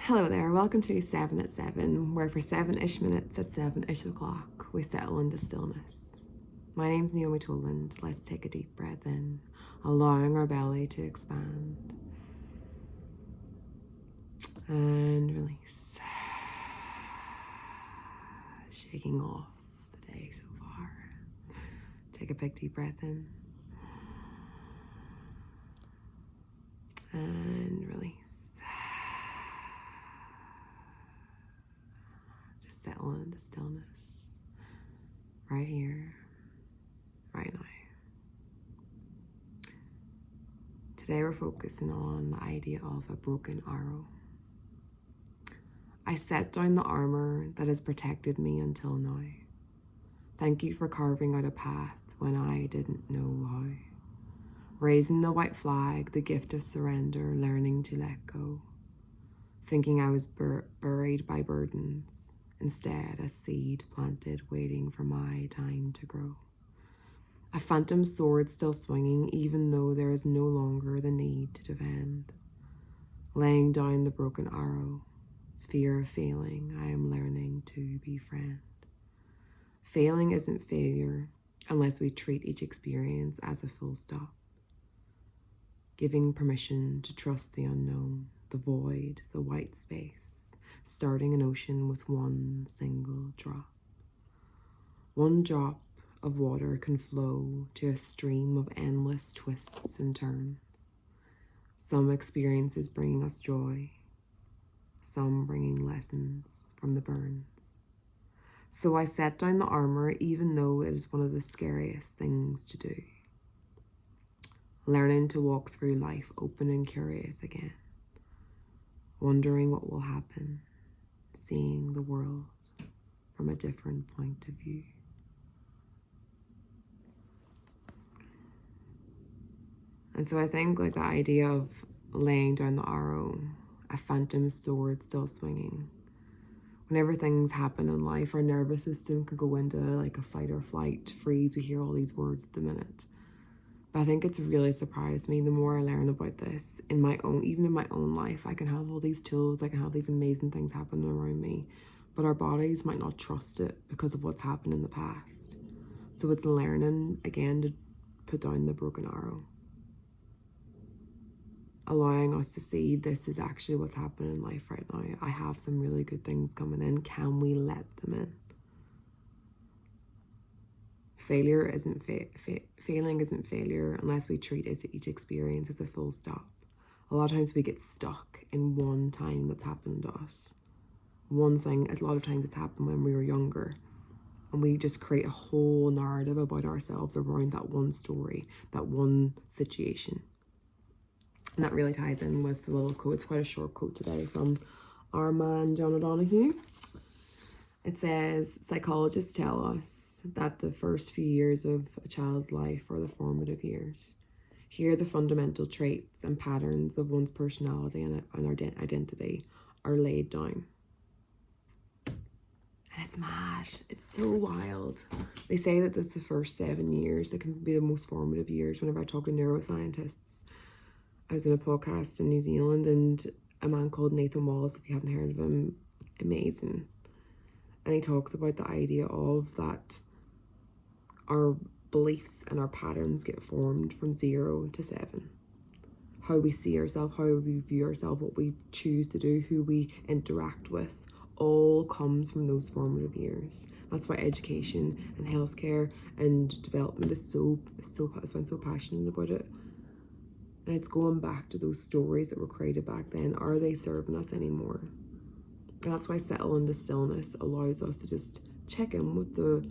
Hello there, welcome to 7 at 7, where for 7-ish minutes at 7-ish o'clock we settle into stillness. My name's Naomi Toland. Let's take a deep breath in, allowing our belly to expand. And release. Shaking off the day so far. Take a big deep breath in. And release. Just settle into stillness. Right here, right now. Today we're focusing on the idea of a broken arrow. I set down the armor that has protected me until now. Thank you for carving out a path when I didn't know how. Raising the white flag, the gift of surrender, learning to let go. Thinking I was buried by burdens, instead a seed planted waiting for my time to grow. A phantom sword still swinging even though there is no longer the need to defend. Laying down the broken arrow, fear of failing, I am learning to befriend. Failing isn't failure unless we treat each experience as a full stop. Giving permission to trust the unknown, the void, the white space, starting an ocean with one single drop. One drop of water can flow to a stream of endless twists and turns. Some experiences bringing us joy, some bringing lessons from the burns. So I set down the armor even though it is one of the scariest things to do. Learning to walk through life open and curious again. Wondering what will happen, seeing the world from a different point of view. And so I think the idea of laying down the arrow, a phantom sword still swinging. Whenever things happen in life, our nervous system can go into a fight or flight freeze. We hear all these words at the minute. But I think it's really surprised me the more I learn about this even in my own life. I can have all these tools, I can have these amazing things happening around me, but our bodies might not trust it because of what's happened in the past. So it's learning again to put down the broken arrow. Allowing us to see this is actually what's happening in life right now. I have some really good things coming in. Can we let them in? Failing isn't failure unless we treat each experience as a full stop. A lot of times we get stuck in one time that's happened to us. One thing, a lot of times it's happened when we were younger. And we just create a whole narrative about ourselves around that one story, that one situation. And that really ties in with the little quote. It's quite a short quote today from our man, John O'Donoghue. It says, psychologists tell us that the first few years of a child's life are the formative years. Here, the fundamental traits and patterns of one's personality and identity are laid down. And it's mad. It's so wild. They say that that's the first 7 years that can be the most formative years. Whenever I talk to neuroscientists, I was in a podcast in New Zealand and a man called Nathan Wallace, if you haven't heard of him, amazing. And he talks about the idea of that our beliefs and our patterns get formed from 0 to 7. How we see ourselves, how we view ourselves, what we choose to do, who we interact with, all comes from those formative years. That's why education and healthcare and development is that's why I'm so passionate about it. And it's going back to those stories that were created back then. Are they serving us anymore? And that's why settle into stillness allows us to just check in with the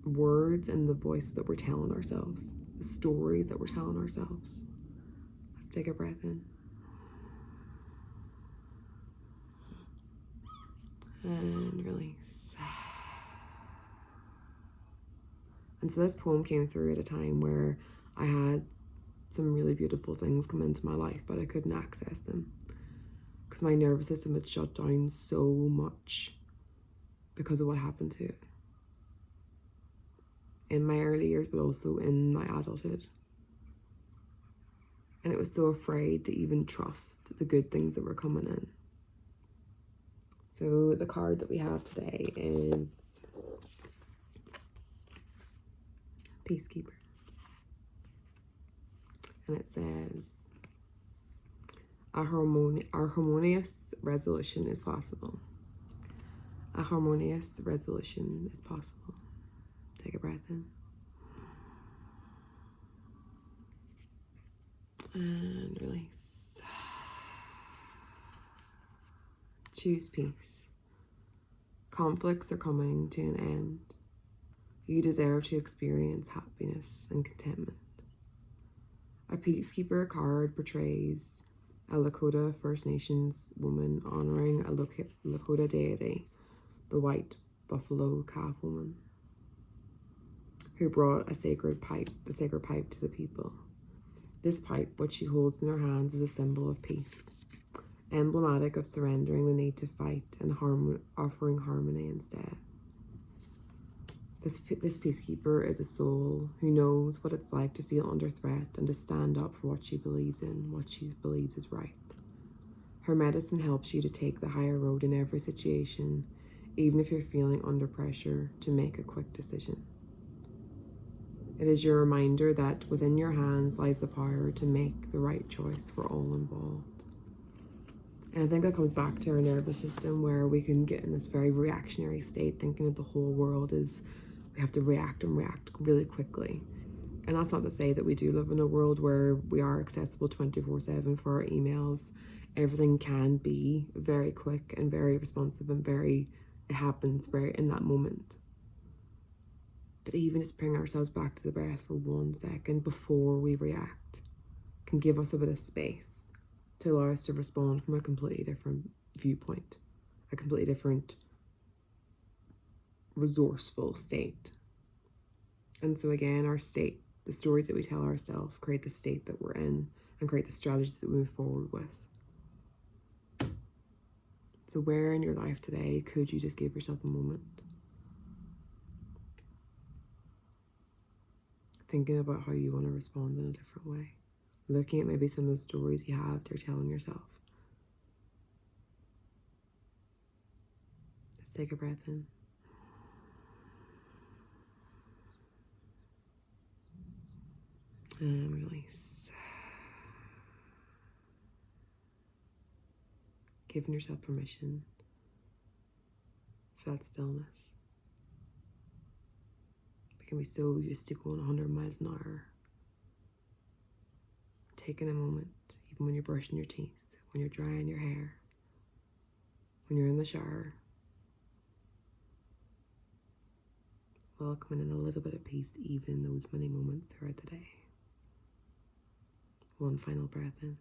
words and the voices that we're telling ourselves, the stories that we're telling ourselves. Let's take a breath in. And release. And so this poem came through at a time where I had some really beautiful things come into my life, but I couldn't access them because my nervous system had shut down so much because of what happened to it in my early years, but also in my adulthood. And it was so afraid to even trust the good things that were coming in. So the card that we have today is Peacekeeper. And it says, our harmonious resolution is possible. A harmonious resolution is possible. Take a breath in. And release. Choose peace. Conflicts are coming to an end. You deserve to experience happiness and contentment. A Peacekeeper card portrays a Lakota First Nations woman honoring a Lakota deity, the white buffalo calf woman, who brought the sacred pipe to the people. This pipe, which she holds in her hands, is a symbol of peace, emblematic of surrendering the need to fight and offering harmony instead. This Peacekeeper is a soul who knows what it's like to feel under threat and to stand up for what she believes in, what she believes is right. Her medicine helps you to take the higher road in every situation, even if you're feeling under pressure to make a quick decision. It is your reminder that within your hands lies the power to make the right choice for all involved. And I think that comes back to our nervous system, where we can get in this very reactionary state, thinking that the whole world is, we have to react really quickly. And that's not to say that we do live in a world where we are accessible 24/7 for our emails. Everything can be very quick and very responsive and it happens very in that moment. But even just bring ourselves back to the breath for 1 second before we react can give us a bit of space to allow us to respond from a completely different viewpoint, a completely different resourceful state. And so again, our state, the stories that we tell ourselves, create the state that we're in and create the strategies that we move forward with. So where in your life today could you just give yourself a moment? Thinking about how you want to respond in a different way. Looking at maybe some of the stories you have that you're telling yourself. Let's take a breath in. And release. Giving yourself permission for that stillness. We can be so used to going 100 miles an hour. Taking a moment, even when you're brushing your teeth, when you're drying your hair, when you're in the shower. Welcoming in a little bit of peace, even in those many moments throughout the day. One final breath in.